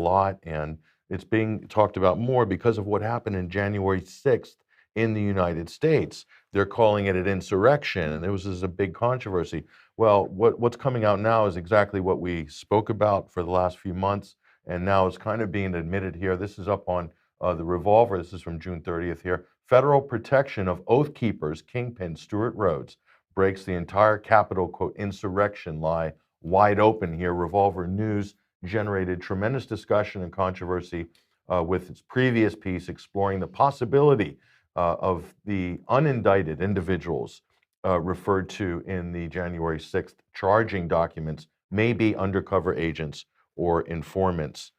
lot, and it's being talked about more because of what happened in January 6th in the United States. They're calling it an insurrection, and this is a big controversy. Well, what's coming out now is exactly what we spoke about for the last few months, and now it's kind of being admitted here. This is up on the Revolver. This is from June 30th here. Federal protection of Oath Keepers kingpin Stewart Rhodes breaks the entire Capitol, quote, insurrection lie wide open here. Revolver News generated tremendous discussion and controversy with its previous piece exploring the possibility of the unindicted individuals referred to in the January 6th charging documents may be undercover agents or informants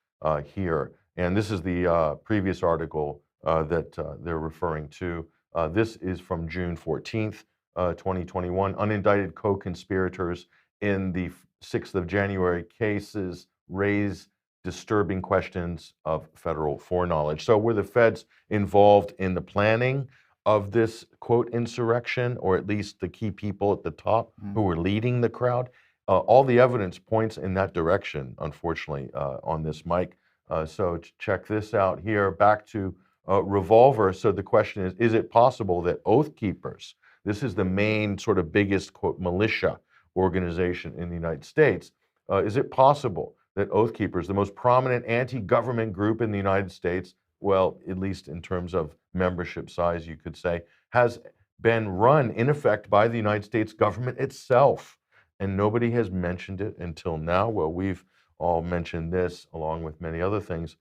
here. And this is the previous article that they're referring to. This is from June 14th, 2021. Unindicted co-conspirators in the 6th of January cases raise disturbing questions of federal foreknowledge. So were the feds involved in the planning of this, quote, insurrection, or at least the key people at the top who were leading the crowd? All the evidence points in that direction, unfortunately, on this, Mike. So check this out here, back to Revolver. So the question is it possible that Oath Keepers, this is the main sort of biggest, quote, militia organization in the United States, is it possible that Oath Keepers, the most prominent anti-government group in the United States, well, at least in terms of membership size, you could say, has been run in effect by the United States government itself? And nobody has mentioned it until now. Well, we've all mentioned this along with many other things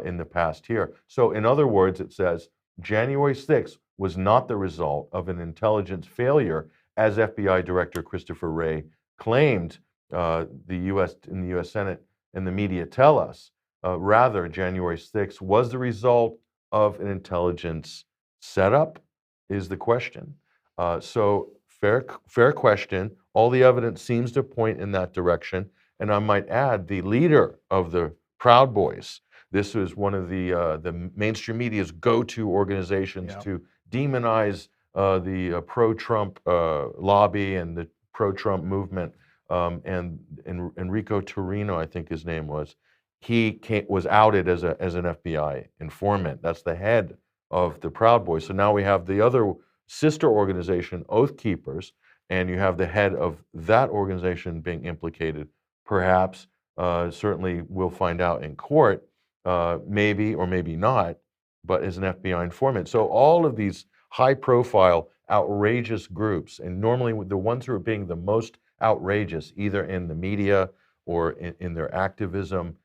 in the past here. So in other words, it says January 6th was not the result of an intelligence failure, as FBI Director Christopher Wray claimed in the U.S. Senate and the media tell us. Rather, January 6th was the result of an intelligence setup, is the question. So fair question. All the evidence seems to point in that direction. And I might add, the leader of the Proud Boys, this was one of the mainstream media's go-to organizations to demonize the pro-Trump lobby and the pro-Trump movement. And Enrico Torino, I think his name was, was outed as an FBI informant. That's the head of the Proud Boys. So now we have the other sister organization, Oath Keepers, and you have the head of that organization being implicated. Perhaps, certainly we'll find out in court, maybe or maybe not, but as an FBI informant. So all of these high-profile, outrageous groups, and normally the ones who are being the most outrageous, either in the media or in their activism,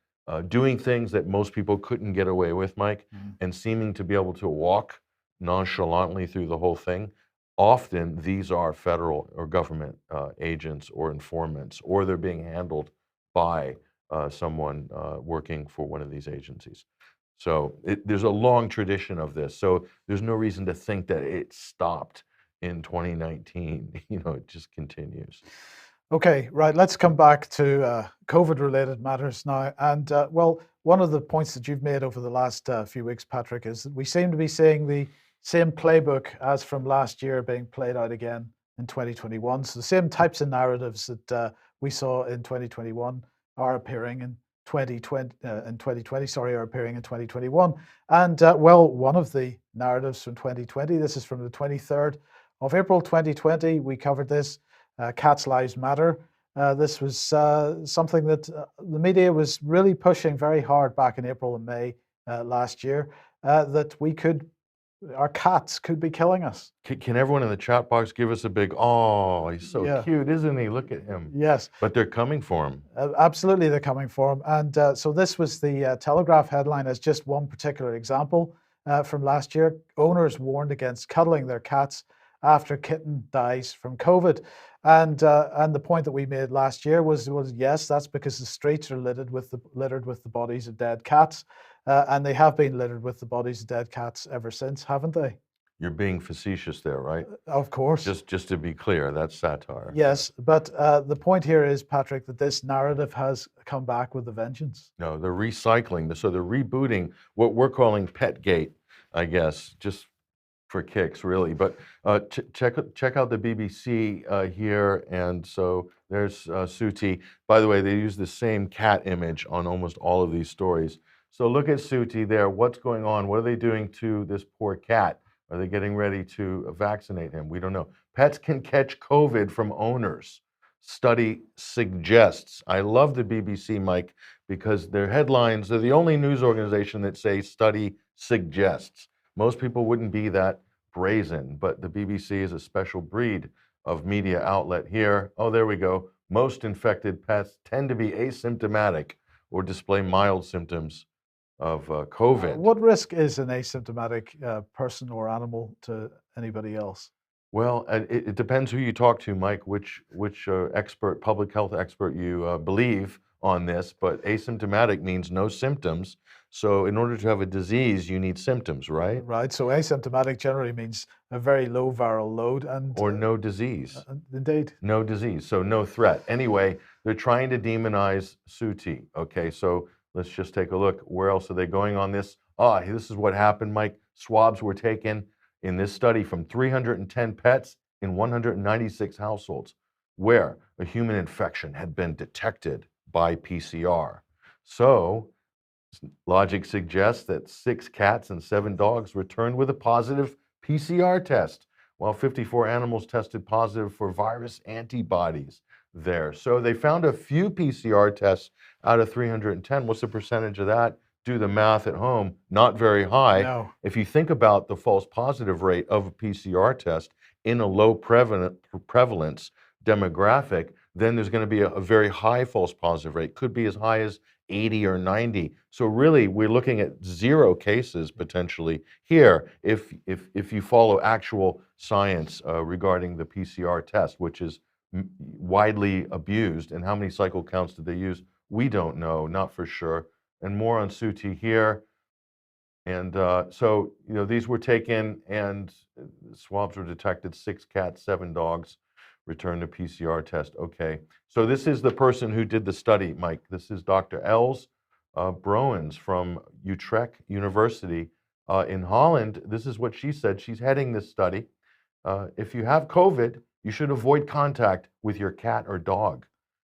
doing things that most people couldn't get away with, Mike, and seeming to be able to walk nonchalantly through the whole thing. Often these are federal or government agents or informants, or they're being handled by someone working for one of these agencies. So there's a long tradition of this. So there's no reason to think that it stopped in 2019. It just continues. Okay, right. Let's come back to COVID-related matters now. And well, one of the points that you've made over the last few weeks, Patrick, is that we seem to be seeing the same playbook as from last year being played out again in 2021. So the same types of narratives that we saw in 2021 are appearing in 2020. Are appearing in 2021. And well, one of the narratives from 2020. This is from the 23rd of April, 2020. We covered this. Cats Lives Matter. This was something that the media was really pushing very hard back in April and May last year, that our cats could be killing us. Can everyone in the chat box give us a big, oh, he's so cute, isn't he? Look at him. Yes. But they're coming for him. Absolutely, they're coming for him. And so this was the Telegraph headline as just one particular example from last year. Owners warned against cuddling their cats after kitten dies from COVID. And the point that we made last year was yes, that's because the streets are littered with the bodies of dead cats, and they have been littered with the bodies of dead cats ever since, haven't they? You're being facetious there, right? Of course. Just to be clear, that's satire. Yes, but the point here is, Patrick, that this narrative has come back with a vengeance. No, they're recycling. So they're rebooting what we're calling Petgate, I guess. Just for kicks, really. But check out the BBC here, and so there's Suti. By the way, they use the same cat image on almost all of these stories. So look at Suti there. What's going on? What are they doing to this poor cat? Are they getting ready to vaccinate him? We don't know. Pets can catch COVID from owners. Study suggests. I love the BBC, Mike, because their headlines, they're the only news organization that say study suggests. Most people wouldn't be that brazen, but the BBC is a special breed of media outlet here. Oh, there we go. Most infected pets tend to be asymptomatic or display mild symptoms of COVID. What risk is an asymptomatic person or animal to anybody else? Well, it depends who you talk to, Mike, which expert, public health expert you believe on this, but asymptomatic means no symptoms. So in order to have a disease, you need symptoms, right? Right. So asymptomatic generally means a very low viral load and Or no disease. Indeed. No disease, so no threat. Anyway, they're trying to demonize Suti. Okay, so let's just take a look. Where else are they going on this? This is what happened, Mike. Swabs were taken in this study from 310 pets in 196 households where a human infection had been detected by PCR. So logic suggests that 6 cats and 7 dogs returned with a positive PCR test, while 54 animals tested positive for virus antibodies there. So they found a few PCR tests out of 310. What's the percentage of that? Do the math at home. Not very high. No. If you think about the false positive rate of a PCR test in a low prevalence demographic, then there's going to be a very high false positive rate. Could be as high as 80 or 90. So really, we're looking at 0 cases potentially here if you follow actual science regarding the PCR test, which is widely abused. And how many cycle counts did they use? We don't know, not for sure. And more on Suti here. And so, these were taken and swabs were detected, 6 cats, 7 dogs, returned a PCR test. Okay, so this is the person who did the study, Mike. This is Dr. Els Brouwens from Utrecht University in Holland. This is what she said. She's heading this study. If you have COVID, you should avoid contact with your cat or dog,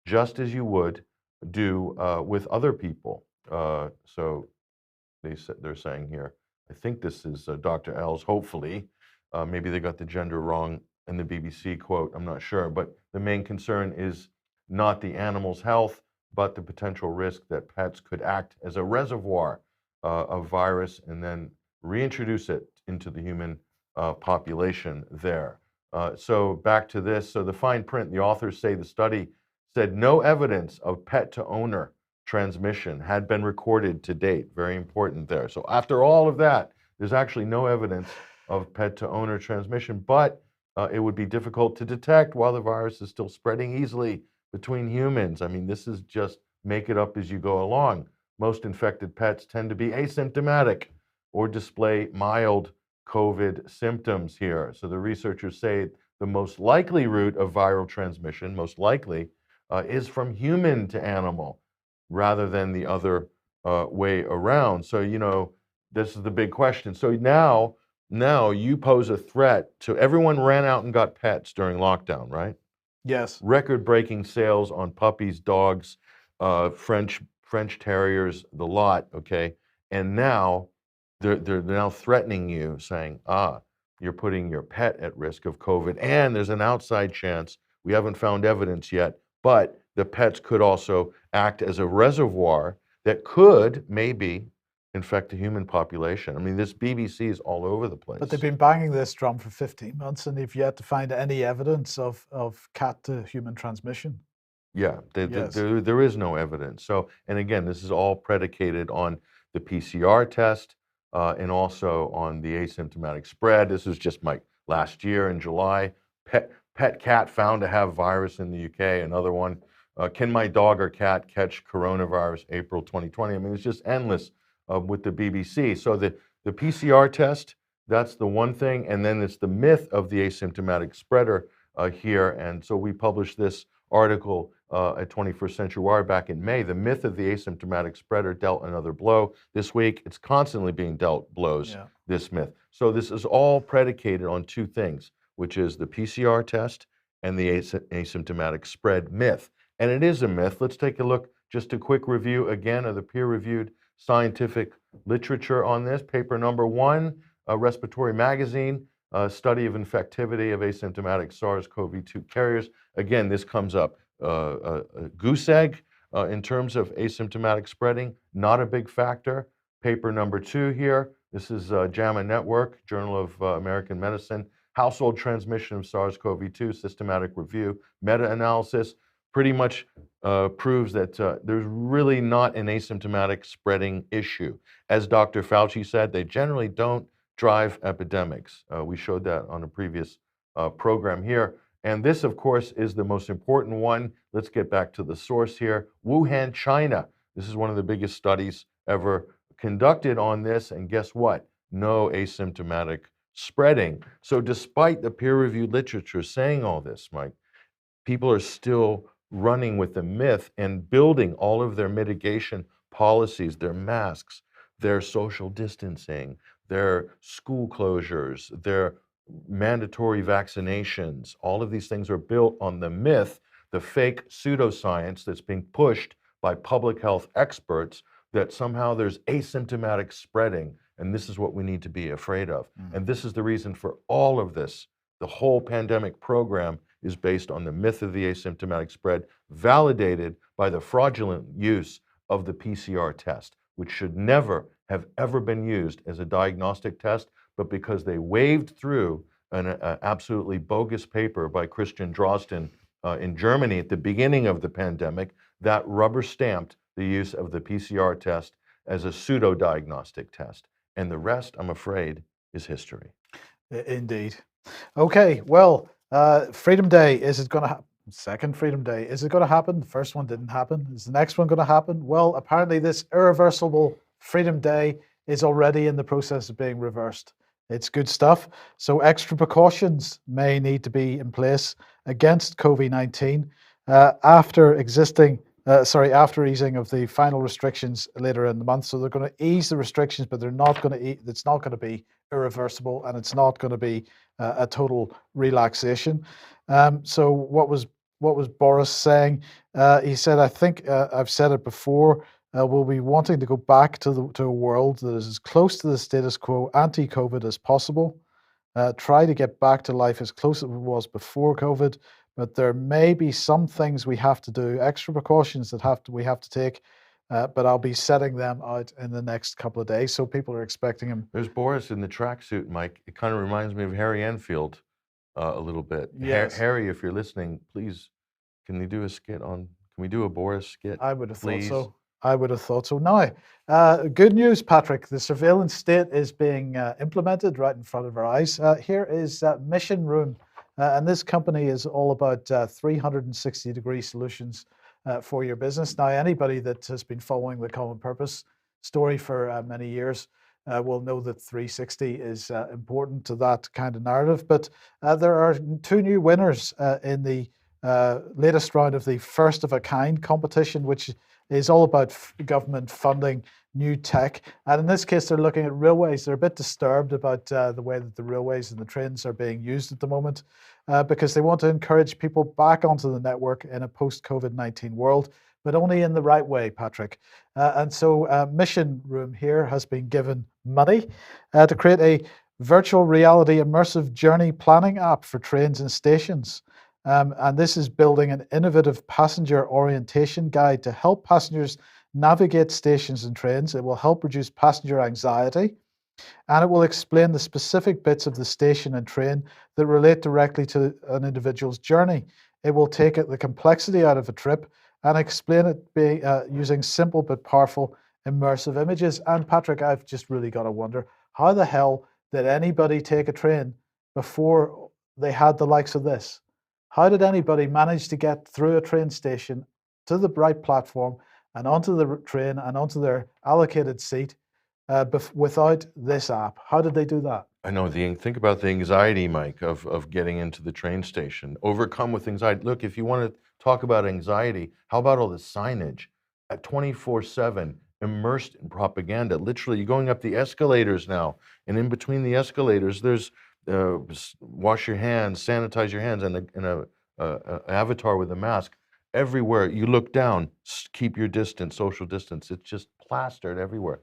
just as you would do with other people. So they're saying here, I think this is Dr. Els, hopefully. Maybe they got the gender wrong in the BBC quote, I'm not sure. But the main concern is not the animal's health, but the potential risk that pets could act as a reservoir of virus and then reintroduce it into the human population there. So back to this. So the fine print, the authors say the study said no evidence of pet to owner transmission had been recorded to date. Very important there. So after all of that, there's actually no evidence of pet to owner transmission, but it would be difficult to detect while the virus is still spreading easily between humans. I mean, this is just make it up as you go along. Most infected pets tend to be asymptomatic or display mild COVID symptoms here. So the researchers say the most likely route of viral transmission, most likely, is from human to animal rather than the other way around. So, this is the big question. So now you pose a threat to everyone ran out and got pets during lockdown, right? Yes. Record-breaking sales on puppies, dogs, French terriers, the lot, okay? And now they're now threatening you, saying, you're putting your pet at risk of COVID, and there's an outside chance, we haven't found evidence yet, but the pets could also act as a reservoir that could maybe infect the human population. I mean, this BBC is all over the place. But they've been banging this drum for 15 months and they've yet to find any evidence of cat to human transmission. Yeah, Yes. there is no evidence. So, and again, this is all predicated on the PCR test and also on the asymptomatic spread. This is just last year in July. Pet cat found to have virus in the UK. Another one. Can my dog or cat catch coronavirus? April 2020. I mean, it's just endless with the BBC. So the PCR test, that's the one thing. And then it's the myth of the asymptomatic spreader here. And so we published this article at 21st Century Wire back in May. The myth of the asymptomatic spreader dealt another blow. This week, it's constantly being dealt blows, Yeah. this myth. So this is all predicated on two things, which is the PCR test and the asymptomatic spread myth. And it is a myth. Let's take a look, just a quick review again of the peer-reviewed scientific literature on this. Paper number 1, Respiratory Magazine, study of infectivity of asymptomatic SARS-CoV-2 carriers. Again, this comes up goose egg in terms of asymptomatic spreading, not a big factor. Paper number 2 here, this is JAMA Network, Journal of American Medicine, household transmission of SARS-CoV-2, systematic review, meta-analysis, pretty much proves that there's really not an asymptomatic spreading issue. As Dr. Fauci said, they generally don't drive epidemics. We showed that on a previous program here. And this, of course, is the most important one. Let's get back to the source here. Wuhan, China. This is one of the biggest studies ever conducted on this. And guess what? No asymptomatic spreading. So despite the peer-reviewed literature saying all this, Mike, people are still running with the myth and building all of their mitigation policies, their masks, their social distancing, their school closures, their mandatory vaccinations. All of these things are built on the myth, the fake pseudoscience that's being pushed by public health experts that somehow there's asymptomatic spreading, and this is what we need to be afraid of. And this is the reason for all of this. The whole pandemic program is based on the myth of the asymptomatic spread, validated by the fraudulent use of the PCR test, which should never have ever been used as a diagnostic test, but because they waved through an absolutely bogus paper by Christian Drosten in Germany at the beginning of the pandemic, that rubber stamped the use of the PCR test as a pseudo-diagnostic test. And the rest, I'm afraid, is history. Indeed. Okay, well, Freedom Day, is it going to happen? Second Freedom Day, is it going to happen? The first one didn't happen. Is the next one going to happen? Well, apparently this irreversible Freedom Day is already in the process of being reversed. It's good stuff. So extra precautions may need to be in place against COVID-19 after easing of the final restrictions later in the month. So they're going to ease the restrictions, but they're not going to. It's not going to be irreversible, and it's not going to be a total relaxation. So what was Boris saying? He said, "I think I've said it before. We'll be wanting to go back to a world that is as close to the status quo, anti-COVID, as possible. Try to get back to life as close as it was before COVID." But there may be some things we have to do, extra precautions that we have to take, but I'll be setting them out in the next couple of days. So people are expecting him. There's Boris in the tracksuit, Mike. It kind of reminds me of Harry Enfield a little bit. Yes. Harry, if you're listening, please, can we do a Boris skit? I would have please? thought so. I would have thought so. Now, good news, Patrick. The surveillance state is being implemented right in front of our eyes. Here is Mission Room. And this company is all about 360-degree solutions for your business. Now, anybody that has been following the Common Purpose story for many years will know that 360 is important to that kind of narrative. But there are 2 new winners in the latest round of the First of a Kind competition, which is all about government funding new tech. And in this case, they're looking at railways. They're a bit disturbed about the way that the railways and the trains are being used at the moment because they want to encourage people back onto the network in a post-COVID-19 world, but only in the right way, Patrick. And so Mission Room here has been given money to create a virtual reality immersive journey planning app for trains and stations. And this is building an innovative passenger orientation guide to help passengers navigate stations and trains. It will help reduce passenger anxiety, and it will explain the specific bits of the station and train that relate directly to an individual's journey. It will take the complexity out of a trip and explain it using simple but powerful immersive images. And Patrick, I've just really got to wonder, how the hell did anybody take a train before they had the likes of this? How did anybody manage to get through a train station to the right platform and onto the train and onto their allocated seat without this app? How did they do that? I know. Think about the anxiety, Mike, of getting into the train station. Overcome with anxiety. Look, if you want to Talk about anxiety. How about all the signage at 24/7, immersed in propaganda? Literally, you're going up the escalators now, and in between the escalators, there's wash your hands, sanitize your hands, and a avatar with a mask. Everywhere you look down, keep your distance, social distance. It's just plastered everywhere.